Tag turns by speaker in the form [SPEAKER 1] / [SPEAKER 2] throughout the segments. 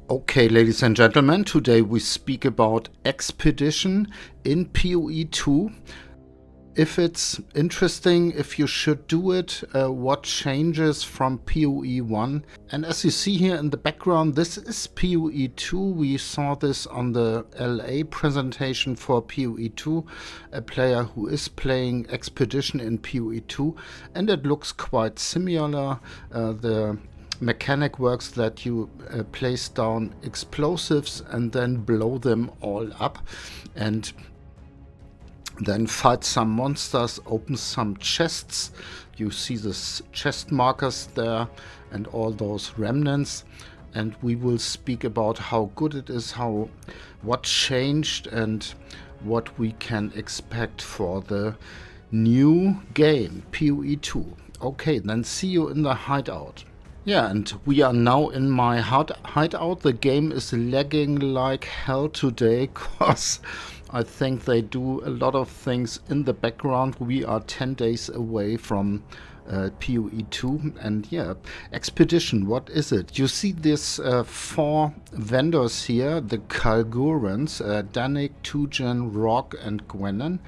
[SPEAKER 1] Okay, ladies and gentlemen, today we speak about Expedition in PoE 2. If it's interesting, if you should do it, what changes from PoE 1. And as you see here in the background, this is PoE 2. We saw this on the LA presentation for PoE 2, a player who is playing Expedition in PoE 2, and it looks quite similar. The mechanic works that you place down explosives and then blow them all up and then fight some monsters, open some chests. You see the chest markers there and all those remnants, and we will speak about how good it is, what changed and what we can expect for the new game PoE 2. Okay, then see you in the hideout. Yeah, and we are now in my hideout. The game is lagging like hell today because I think they do a lot of things in the background. We are 10 days away from PoE 2, and yeah, Expedition, what is it? You see these 4 vendors here, the Kalgurans, Danik, Tujen, Rock, and Gwenan,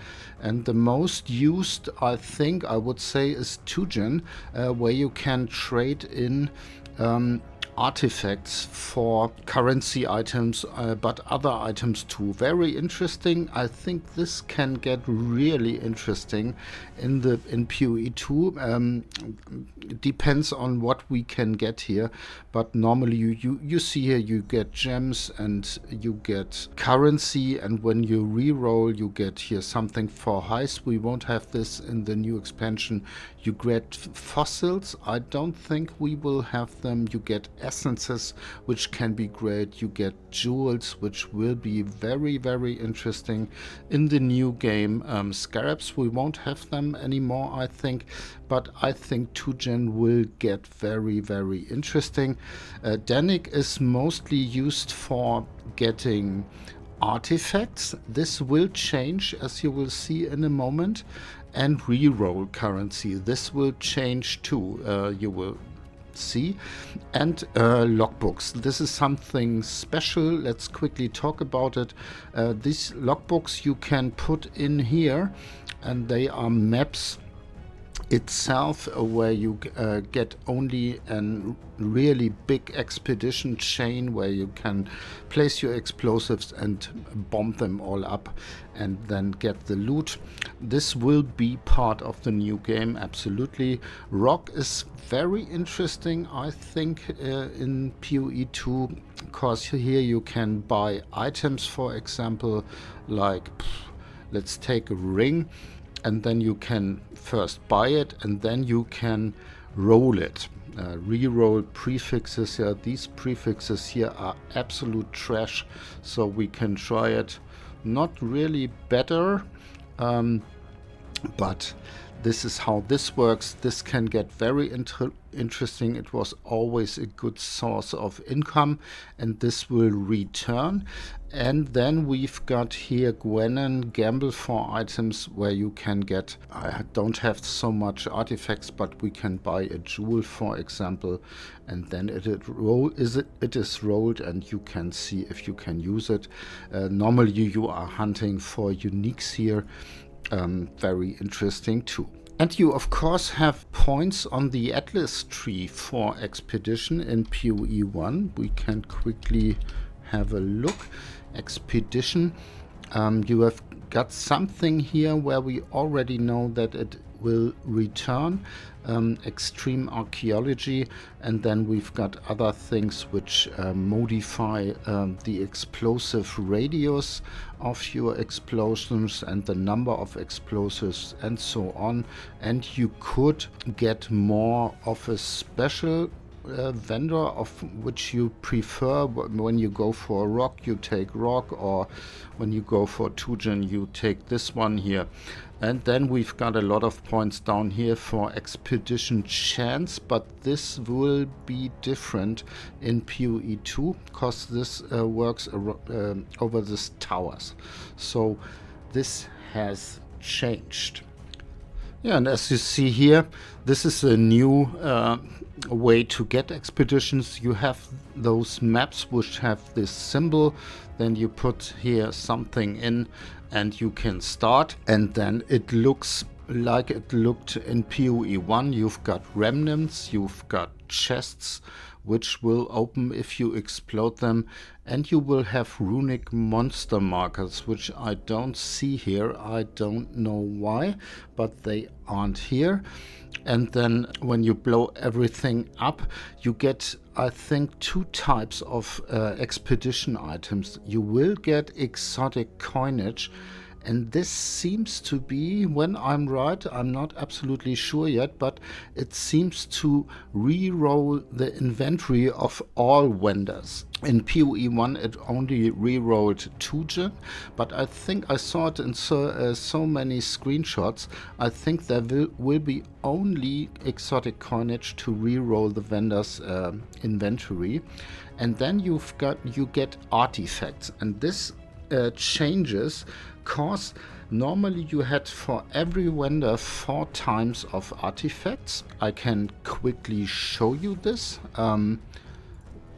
[SPEAKER 1] and the most used, I think, I would say, is Tujen, where you can trade in artifacts for currency items, but other items too. Very interesting. I think this can get really interesting in PoE 2. Depends on what we can get here, but normally you see here you get gems and you get currency, and when you re-roll you get here something for heist. We won't have this in the new expansion. You get fossils. I don't think we will have them. You get essences, which can be great. You get jewels, which will be very, very interesting in the new game. Scarabs, we won't have them anymore, I think, but I think Tujen will get very, very interesting. Danik is mostly used for getting artifacts. This will change, as you will see in a moment, and re-roll currency. This will change too, you will see. And logbooks, this is something special. Let's quickly talk about it. These logbooks you can put in here, and they are maps itself, where you get only a really big expedition chain where you can place your explosives and bomb them all up and then get the loot. This will be part of the new game, absolutely. Rock is very interesting, I think, in PoE 2, because here you can buy items, for example, like let's take a ring, and then you can first buy it and then you can roll it. Re-roll prefixes here. These prefixes here are absolute trash, so we can try it. Not really better, but this is how this works. This can get very interesting. It was always a good source of income, and this will return. And then we've got here Gwenan, gamble for items, where you can get, I don't have so much artifacts, but we can buy a jewel, for example, and then it is rolled and you can see if you can use it. Normally you are hunting for uniques here. Very interesting too. And you of course have points on the Atlas tree for Expedition in PoE 1. We can quickly have a look. Expedition, you have got something here where we already know that it will return, extreme archaeology, and then we've got other things which modify the explosive radius of your explosions and the number of explosives and so on. And you could get more of a special vendor of which you prefer. When you go for rock, you take rock, or when you go for Tujen, you take this one here. And then we've got a lot of points down here for expedition chance, but this will be different in PoE 2 because this works over these towers. So this has changed. Yeah, and as you see here, this is a new way to get expeditions. You have those maps which have this symbol, then you put here something in and you can start, and then it looks like it looked in PoE 1. You've got remnants, you've got chests which will open if you explode them, and you will have runic monster markers, which I don't see here. I don't know why, but they aren't here. And then when you blow everything up, you get, I think, two types of expedition items. You will get exotic coinage, and this seems to be, when I'm right, I'm not absolutely sure yet, but it seems to re-roll the inventory of all vendors. In PoE 1 it only re-rolled 2 gen, but I think I saw it in so many screenshots. I think there will be only exotic coinage to re-roll the vendor's inventory. And then you get artifacts, and this changes, cause normally you had for every vendor 4 times of artifacts. I can quickly show you this.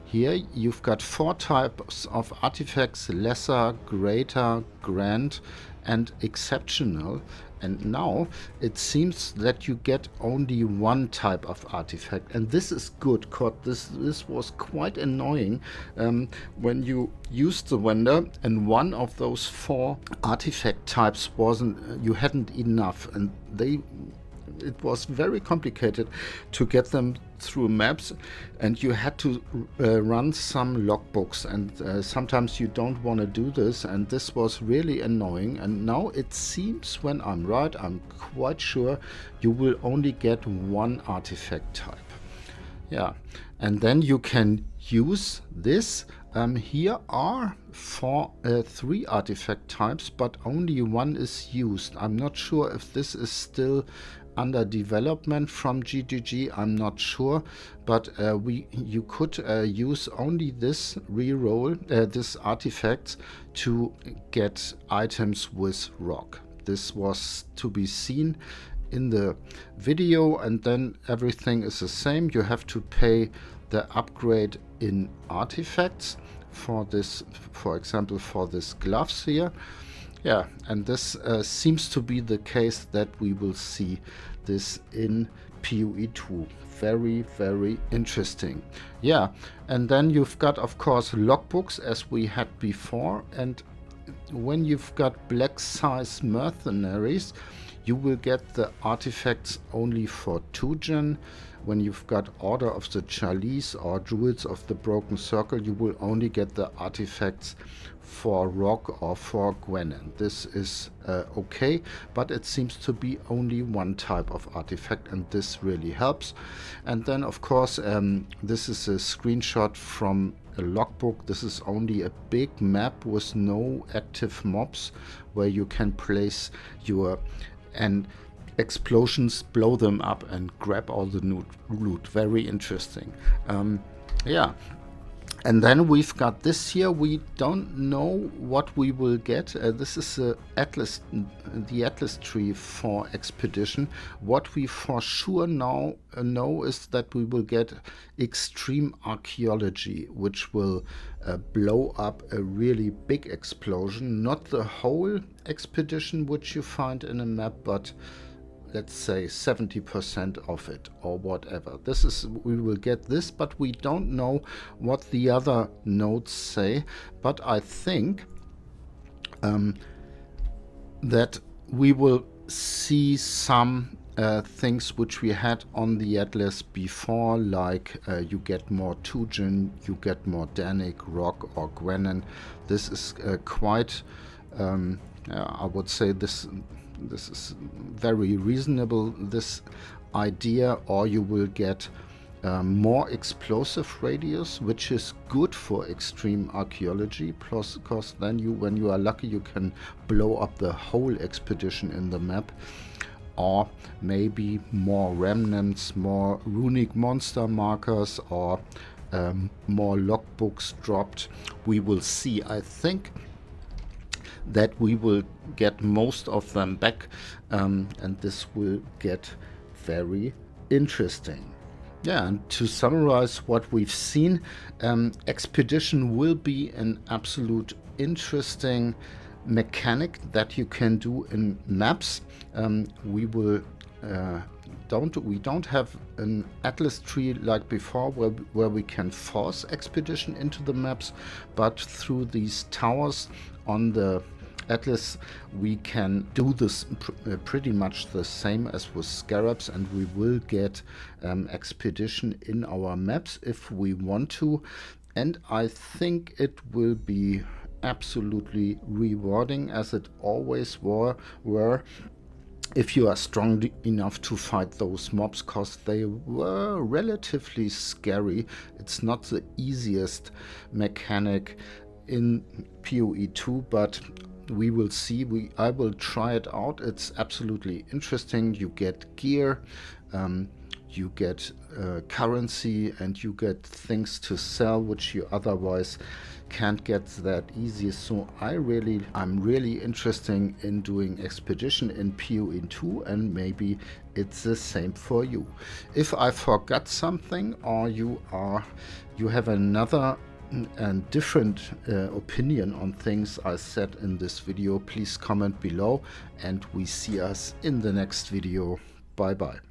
[SPEAKER 1] Here you've got 4 types of artifacts: lesser, greater, grand and exceptional. And now it seems that you get only 1 type of artifact, and this is good, because this was quite annoying when you used the vendor and one of those 4 artifact types you hadn't enough, and it was very complicated to get them through maps, and you had to run some logbooks, and sometimes you don't want to do this, and this was really annoying. And now it seems, when I'm right, I'm quite sure you will only get 1 artifact type. Yeah, and then you can use this. Here are 3 artifact types, but only 1 is used. I'm not sure if this is still under development from GGG, I'm not sure, but you could use only this reroll, this artifacts, to get items with rock. This was to be seen in the video, and then everything is the same. You have to pay the upgrade in artifacts for this, for example, for this gloves here. Yeah, and this seems to be the case that we will see this in PoE 2. Very, very interesting. Yeah, and then you've got, of course, logbooks as we had before, and when you've got black size mercenaries, you will get the artifacts only for 2 gen. When you've got Order of the Chalice or Jewels of the Broken Circle, you will only get the artifacts for Rock or for Gwenan. This is okay, but it seems to be only 1 type of artifact, and this really helps. And then, of course, this is a screenshot from a logbook. This is only a big map with no active mobs where you can place your explosions, blow them up and grab all the loot. Very interesting. Yeah, and then we've got this here. We don't know what we will get. This is the Atlas tree for expedition. What we for sure now know is that we will get extreme archaeology, which will blow up a really big explosion. Not the whole expedition which you find in a map, but let's say 70% of it or whatever. We will get this, but we don't know what the other nodes say. But I think that we will see some things which we had on the Atlas before, like you get more Tujin, you get more Danik, Rock or Gwenan. This is quite, I would say this is very reasonable, this idea. Or you will get more explosive radius, which is good for extreme archaeology, plus because then when you are lucky, you can blow up the whole expedition in the map. Or maybe more remnants, more runic monster markers, or more logbooks dropped. We will see. I think that we will get most of them back, and this will get very interesting. Yeah, and to summarize what we've seen, Expedition will be an absolute interesting mechanic that you can do in maps. We will we don't have an atlas tree like before where we can force expedition into the maps, but through these towers on the atlas we can do this pretty much the same as with scarabs, and we will get expedition in our maps if we want to, and I think it will be absolutely rewarding, as it always were if you are strong enough to fight those mobs, because they were relatively scary. It's not the easiest mechanic in PoE 2, but we will see. I will try it out. It's absolutely interesting. You get gear, you get currency, and you get things to sell which you otherwise can't get that easy. So I'm really interested in doing expedition in PoE 2, and maybe it's the same for you. If I forgot something, or you have another and different opinion on things I said in this video, please comment below, and we see us in the next video. Bye bye.